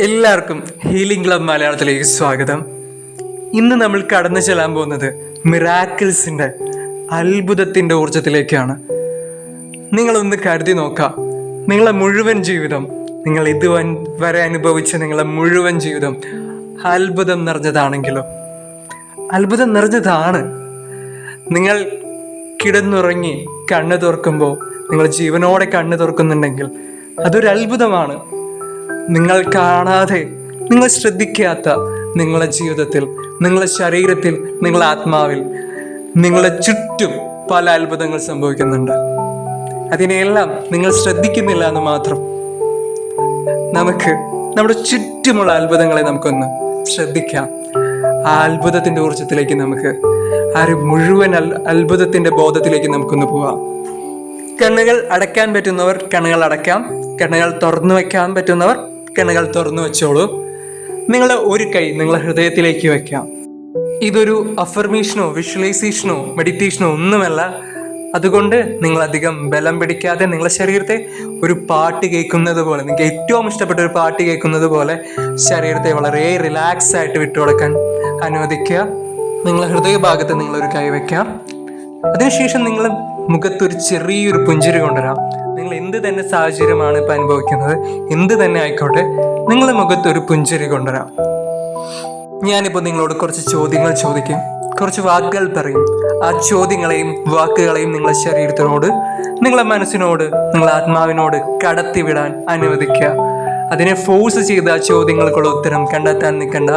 എല്ലാവർക്കും healing club മലയാളത്തിലേക്ക് സ്വാഗതം. ഇന്ന് നമ്മൾ കടന്നു ചെല്ലാൻ പോകുന്നത് മിറാക്കിൾസിൻ്റെ അത്ഭുതത്തിൻ്റെ ഊർജത്തിലേക്കാണ്. നിങ്ങളൊന്ന് കരുതി നോക്കാം, നിങ്ങളെ മുഴുവൻ ജീവിതം, നിങ്ങൾ ഇതുവരെ അനുഭവിച്ച നിങ്ങളെ മുഴുവൻ ജീവിതം അത്ഭുതം നിറഞ്ഞതാണെങ്കിലോ? അത്ഭുതം നിറഞ്ഞതാണ്. നിങ്ങൾ കിടന്നുറങ്ങി കണ്ണ് തുറക്കുമ്പോൾ നിങ്ങൾ ജീവനോടെ കണ്ണ് തുറക്കുന്നുണ്ടെങ്കിൽ അതൊരു അത്ഭുതമാണ്. നിങ്ങൾ കാണാതെ, നിങ്ങൾ ശ്രദ്ധിക്കാത്ത നിങ്ങളുടെ ജീവിതത്തിൽ, നിങ്ങളുടെ ശരീരത്തിൽ, നിങ്ങളുടെ ആത്മാവിൽ, നിങ്ങളുടെ ചുറ്റും പല അത്ഭുതങ്ങൾ സംഭവിക്കുന്നുണ്ട്. അതിനെയെല്ലാം നിങ്ങൾ ശ്രദ്ധിക്കുന്നില്ല എന്ന് മാത്രം. നമുക്ക് നമ്മുടെ ചുറ്റുമുള്ള അത്ഭുതങ്ങളെ നമുക്കൊന്ന് ശ്രദ്ധിക്കാം. ആ അത്ഭുതത്തിന്റെ ഊർജത്തിലേക്ക് നമുക്ക്, ആ ഒരു മുഴുവൻ അത്ഭുതത്തിന്റെ ബോധത്തിലേക്ക് നമുക്കൊന്ന് പോവാം. കണ്ണുകൾ അടയ്ക്കാൻ പറ്റുന്നവർ കണ്ണുകൾ അടയ്ക്കാം. കണ്ണുകൾ തുറന്നു വെക്കാൻ പറ്റുന്നവർ കണ്ണുകൾ തുറന്നു വെച്ചോളൂ. നിങ്ങളെ ഒരു കൈ നിങ്ങളെ ഹൃദയത്തിലേക്ക് വെക്കാം. ഇതൊരു അഫർമേഷനോ വിഷ്വലൈസേഷനോ മെഡിറ്റേഷനോ ഒന്നുമല്ല. അതുകൊണ്ട് നിങ്ങൾ അധികം ബലം പിടിക്കാതെ നിങ്ങളുടെ ശരീരത്തെ ഒരു പാട്ട് കേൾക്കുന്നത് പോലെ, നിങ്ങൾക്ക് ഏറ്റവും ഇഷ്ടപ്പെട്ട ഒരു പാട്ട് കേൾക്കുന്നത് പോലെ ശരീരത്തെ വളരെ റിലാക്സ് ആയിട്ട് വിട്ടുകൊടുക്കാൻ അനുവദിക്കുക. നിങ്ങളെ ഹൃദയഭാഗത്ത് നിങ്ങളൊരു കൈ വയ്ക്കാം. അതിനുശേഷം നിങ്ങൾ മുഖത്തൊരു ചെറിയൊരു പുഞ്ചിരി കൊണ്ടുവരാം. നിങ്ങൾ എന്ത് തന്നെ സാഹചര്യമാണ് ഇപ്പം അനുഭവിക്കുന്നത്, എന്ത് തന്നെ ആയിക്കോട്ടെ, നിങ്ങളുടെ മുഖത്തൊരു പുഞ്ചിരി കൊണ്ടുവരാം. ഞാനിപ്പോൾ നിങ്ങളോട് കുറച്ച് ചോദ്യങ്ങൾ ചോദിക്കും, കുറച്ച് വാക്കുകൾ പറയും. ആ ചോദ്യങ്ങളെയും വാക്കുകളെയും നിങ്ങളുടെ ശരീരത്തിനോട്, നിങ്ങളുടെ മനസ്സിനോട്, നിങ്ങളുടെ ആത്മാവിനോട് കടത്തിവിടാൻ അനുവദിക്കുക. അതിനെ ഫോഴ്സ് ചെയ്ത് ആ ചോദ്യങ്ങൾക്കുള്ള ഉത്തരം കണ്ടെത്താൻ നിൽക്കണ്ട.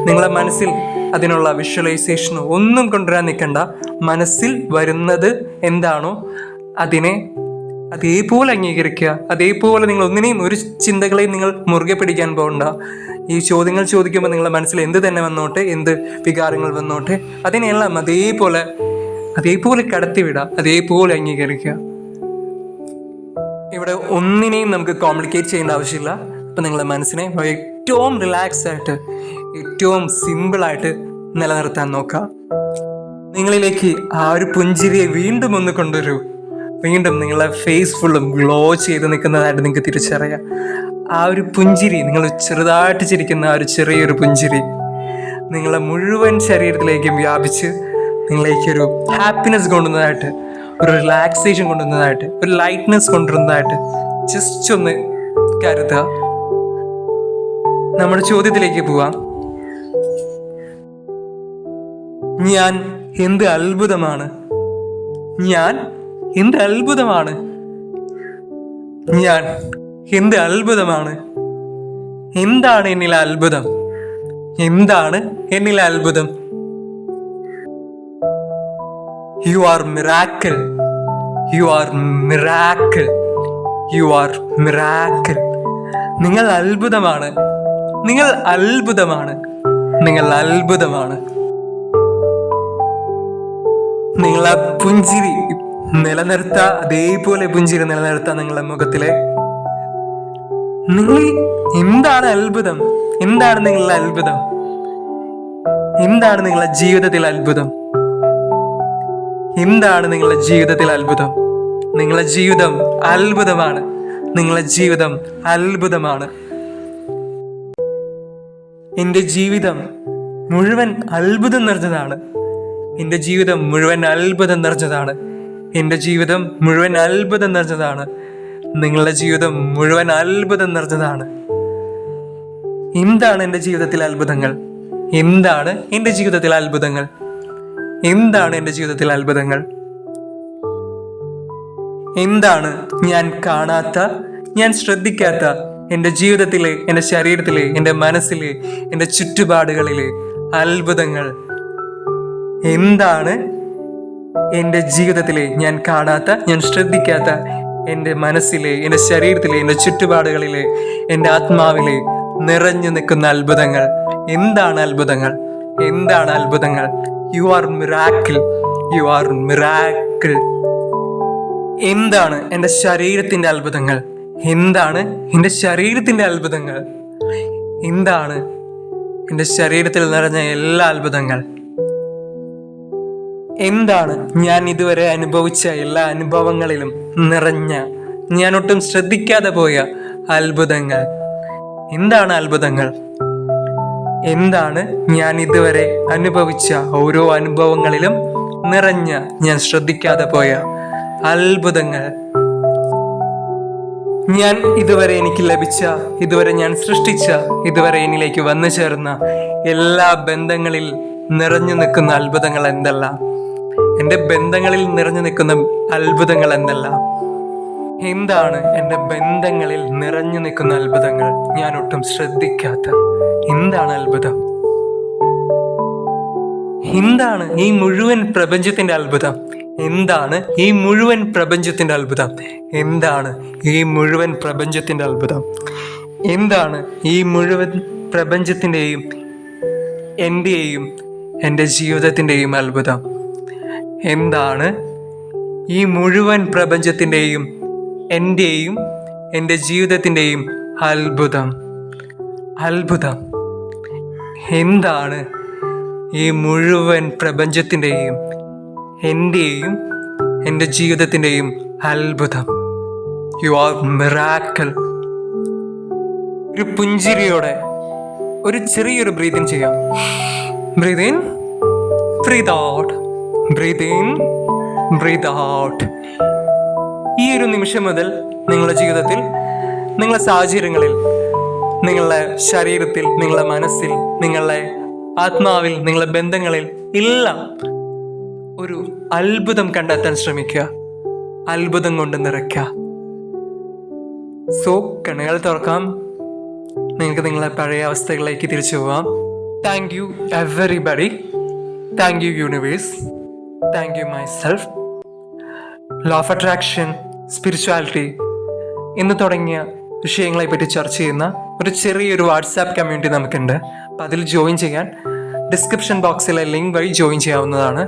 നിങ്ങളുടെ മനസ്സിൽ അതിനുള്ള വിഷ്വലൈസേഷനോ ഒന്നും കൊണ്ടുവരാൻ നിൽക്കണ്ട. മനസ്സിൽ വരുന്നത് എന്താണോ അതിനെ അതേപോലെ അംഗീകരിക്കുക. അതേപോലെ നിങ്ങൾ ഒന്നിനെയും, ഒരു ചിന്തകളെയും നിങ്ങൾ മുറുകെ പിടിക്കാൻ പോകണ്ട. ഈ ചോദ്യങ്ങൾ ചോദിക്കുമ്പോൾ നിങ്ങളുടെ മനസ്സിൽ എന്ത് തന്നെ വന്നോട്ടെ, എന്ത് വികാരങ്ങൾ വന്നോട്ടെ, അതിനെല്ലാം അതേപോലെ കടത്തിവിടുക, അതേപോലെ അംഗീകരിക്കുക. ഇവിടെ ഒന്നിനെയും നമുക്ക് കോംപ്ലിക്കേറ്റ് ചെയ്യേണ്ട ആവശ്യമില്ല. അപ്പം നിങ്ങളുടെ മനസ്സിനെ ഏറ്റവും റിലാക്സ് ആയിട്ട്, ഏറ്റവും സിമ്പിളായിട്ട് നിലനിർത്താൻ നോക്കുക. നിങ്ങളിലേക്ക് ആ ഒരു പുഞ്ചിരിയെ വീണ്ടും ഒന്ന് കൊണ്ടുവരൂ. വീണ്ടും നിങ്ങളെ ഫേസ് ഫുള്ളും ഗ്ലോ ചെയ്ത് നിൽക്കുന്നതായിട്ട് നിങ്ങൾക്ക് തിരിച്ചറിയാം. ആ ഒരു പുഞ്ചിരി, നിങ്ങൾ ചെറുതായിട്ട് ചിരിക്കുന്ന ആ ഒരു ചെറിയൊരു പുഞ്ചിരി നിങ്ങളെ മുഴുവൻ ശരീരത്തിലേക്കും വ്യാപിച്ച് നിങ്ങളിലേക്കൊരു ഹാപ്പിനെസ് കൊണ്ടുവന്നതായിട്ട്, ഒരു റിലാക്സേഷൻ കൊണ്ടുവന്നതായിട്ട്, ഒരു ലൈറ്റ്നെസ് കൊണ്ടുവരുന്നതായിട്ട് ജസ്റ്റ് ഒന്ന് കരുതുക. നമ്മുടെ ചോദ്യത്തിലേക്ക് പോവാം. ഞാൻ എന്ത് അത്ഭുതമാണ്, ഞാൻ എന്ത് അത്ഭുതമാണ്, ഞാൻ എന്ത് അത്ഭുതമാണ്. എന്താണ് എന്നിലെ അത്ഭുതം? എന്താണ് എന്നിലെ അത്ഭുതം? You are miracle, U are miracle, U are miracle. നിങ്ങൾ അത്ഭുതമാണ്, നിങ്ങൾ അത്ഭുതമാണ്, നിങ്ങൾ അത്ഭുതമാണ്. നിങ്ങളെ പുഞ്ചിരി നിലനിർത്തുക, അതേപോലെ പുഞ്ചിരി നിലനിർത്തുക നിങ്ങളുടെ മുഖത്തിലെ. നിങ്ങൾ എന്താണ് അത്ഭുതം? എന്താണ് നിങ്ങളുടെ അത്ഭുതം? എന്താണ് നിങ്ങളുടെ ജീവിതത്തിൽ അത്ഭുതം? എന്താണ് നിങ്ങളുടെ ജീവിതത്തിൽ അത്ഭുതം? നിങ്ങളുടെ ജീവിതം അത്ഭുതമാണ്, നിങ്ങളുടെ ജീവിതം അത്ഭുതമാണ്. എൻ്റെ ജീവിതം മുഴുവൻ അത്ഭുതം നിറഞ്ഞതാണ്. എൻ്റെ ജീവിതം മുഴുവൻ അത്ഭുതം നിറഞ്ഞതാണ്. എൻ്റെ ജീവിതം മുഴുവൻ അത്ഭുതം നിറഞ്ഞതാണ്. നിങ്ങളുടെ ജീവിതം മുഴുവൻ അത്ഭുതം നിറഞ്ഞതാണ്. എന്താണ് എൻ്റെ ജീവിതത്തിലെ അത്ഭുതങ്ങൾ? എന്താണ് എൻ്റെ ജീവിതത്തിലെ അത്ഭുതങ്ങൾ? എന്താണ് എൻ്റെ ജീവിതത്തിലെ അത്ഭുതങ്ങൾ? എന്താണ് ഞാൻ കാണാത്ത, ഞാൻ ശ്രദ്ധിക്കാത്ത എൻ്റെ ജീവിതത്തിലെ, എൻ്റെ ശരീരത്തിലെ, എൻ്റെ മനസ്സിലെ, എൻ്റെ ചുറ്റുപാടുകളിലെ അത്ഭുതങ്ങൾ? എന്താണ് എൻ്റെ ജീവിതത്തിലെ ഞാൻ കാണാത്ത, ഞാൻ ശ്രദ്ധിക്കാത്ത, എൻ്റെ മനസ്സിലെ, എൻ്റെ ശരീരത്തിലെ, എൻ്റെ ചുറ്റുപാടുകളിലെ, എൻ്റെ ആത്മാവിലെ നിറഞ്ഞു നിൽക്കുന്ന അത്ഭുതങ്ങൾ? എന്താണ് അത്ഭുതങ്ങൾ? എന്താണ് അത്ഭുതങ്ങൾ? U are miracle, U are miracle. എന്താണ് എൻ്റെ ശരീരത്തിൻ്റെ അത്ഭുതങ്ങൾ? എന്താണ് എൻ്റെ ശരീരത്തിൻ്റെ അത്ഭുതങ്ങൾ? എന്താണ് എൻ്റെ ശരീരത്തിൽ നിറഞ്ഞ എല്ലാ അത്ഭുതങ്ങൾ? എന്താണ് ഞാൻ ഇതുവരെ അനുഭവിച്ച എല്ലാ അനുഭവങ്ങളിലും നിറഞ്ഞ, ഞാൻ ഒട്ടും ശ്രദ്ധിക്കാതെ പോയ അത്ഭുതങ്ങൾ? എന്താണ് അത്ഭുതങ്ങൾ? എന്താണ് ഞാൻ ഇതുവരെ അനുഭവിച്ച ഓരോ അനുഭവങ്ങളിലും നിറഞ്ഞ ഞാൻ ശ്രദ്ധിക്കാതെ പോയ അത്ഭുതങ്ങൾ? ഞാൻ ഇതുവരെ എനിക്ക് ലഭിച്ച, ഇതുവരെ ഞാൻ സൃഷ്ടിച്ച, ഇതുവരെ എന്നിലേക്ക് വന്നു ചേർന്ന എല്ലാ ബന്ധങ്ങളിൽ നിറഞ്ഞു നിൽക്കുന്ന അത്ഭുതങ്ങൾ എന്തെല്ലാം? എൻ്റെ ബന്ധങ്ങളിൽ നിറഞ്ഞു നിൽക്കുന്ന അത്ഭുതങ്ങൾ എന്തെല്ലാം? എന്താണ് എൻ്റെ ബന്ധങ്ങളിൽ നിറഞ്ഞു നിൽക്കുന്ന അത്ഭുതങ്ങൾ? ഞാൻ ഒട്ടും ശ്രദ്ധിക്കാത്ത എന്താണ് അത്ഭുതം? എന്താണ് ഈ മുഴുവൻ പ്രപഞ്ചത്തിന്റെ അത്ഭുതം? എന്താണ് ഈ മുഴുവൻ പ്രപഞ്ചത്തിന്റെ അത്ഭുതം? എന്താണ് ഈ മുഴുവൻ പ്രപഞ്ചത്തിന്റെ അത്ഭുതം? എന്താണ് ഈ മുഴുവൻ പ്രപഞ്ചത്തിൻ്റെയും എൻ്റെയും എൻ്റെ ജീവിതത്തിൻ്റെയും അത്ഭുതം? എന്താണ് ഈ മുഴുവൻ പ്രപഞ്ചത്തിൻ്റെയും എൻ്റെയും എൻ്റെ ജീവിതത്തിൻ്റെയും അത്ഭുതം? അത്ഭുതം എന്താണ് ഈ മുഴുവൻ പ്രപഞ്ചത്തിൻ്റെയും എൻ്റെയും എൻ്റെ ജീവിതത്തിൻ്റെയും അത്ഭുതം? You are miracle. ഒരു പുഞ്ചിരിയോടെ ഒരു ചെറിയൊരു ബ്രീതിങ് ചെയ്യാം. Breathe in, breathe out, breathe in, breathe out. ഈ ഒരു നിമിഷം മുതൽ നിങ്ങളുടെ ജീവിതത്തിൽ, നിങ്ങളുടെ സാഹചര്യങ്ങളിൽ, നിങ്ങളുടെ ശരീരത്തിൽ, നിങ്ങളുടെ മനസ്സിൽ, നിങ്ങളുടെ ആത്മാവിൽ, നിങ്ങളുടെ ബന്ധങ്ങളിൽ എല്ലാം ഒരു അത്ഭുതം കണ്ടെത്താൻ ശ്രമിക്കുക. അത്ഭുതം കൊണ്ട് നിറയ്ക്കുക. സോ കണ്ണുകൾ തുറക്കാം. നിങ്ങൾക്ക് നിങ്ങളെ പഴയ അവസ്ഥകളിലേക്ക് തിരിച്ചു പോവാം. Thank you everybody. Thank you universe. Thank you my self. Law of attraction, spirituality എന്ന് തുടങ്ങിയ വിഷയങ്ങളെ പറ്റി ചർച്ച ചെയ്യുന്ന ഒരു ചെറിയൊരു വാട്സാപ്പ് കമ്മ്യൂണിറ്റി നമുക്കുണ്ട്. അപ്പം അതിൽ ജോയിൻ ചെയ്യാൻ ഡിസ്ക്രിപ്ഷൻ ബോക്സിലെ ലിങ്ക് വഴി ജോയിൻ ചെയ്യാവുന്നതാണ്.